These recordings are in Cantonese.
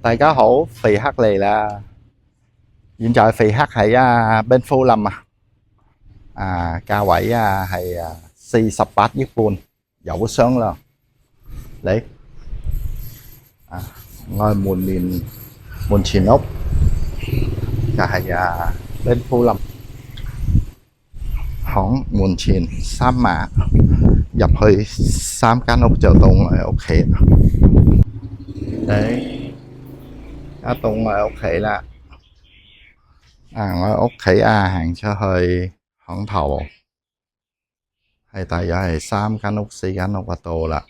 大家好，肥黑嚟啦！現在肥黑喺bên Phú Lâm價位係48億半，有商啦。你我門前屋就係bên Phú Lâm，響門前三碼入去3間屋就到我屋企。你到我屋企啦。我屋企行出去響頭係大約係3間屋、4間屋到啦。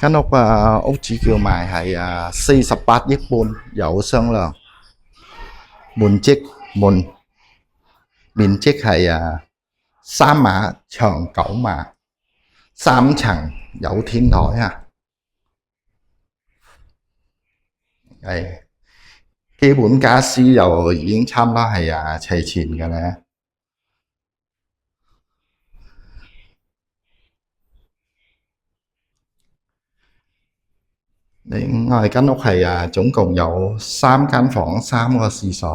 間屋屋主叫賣係48億半，有商量。面積係3碼長9碼，3層有天台基本家私就已經差唔多係齊全嘅咧。我哋間屋係總共有3間房、3個廁所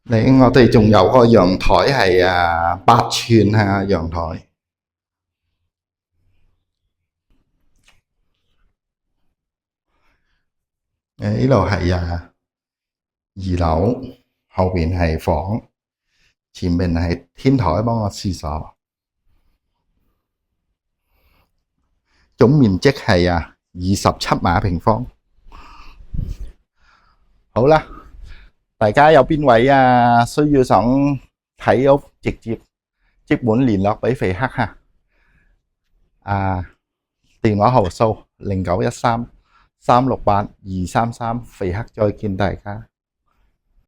我哋仲有個陽台係8寸陽台。呢度係2樓，後邊係房，前面係天台幫我廁所。總面積係27碼平方。好啦，大家有邊位需要想睇屋，直接即管聯絡俾肥黑電話號數0913-368-233，肥黑再見大家。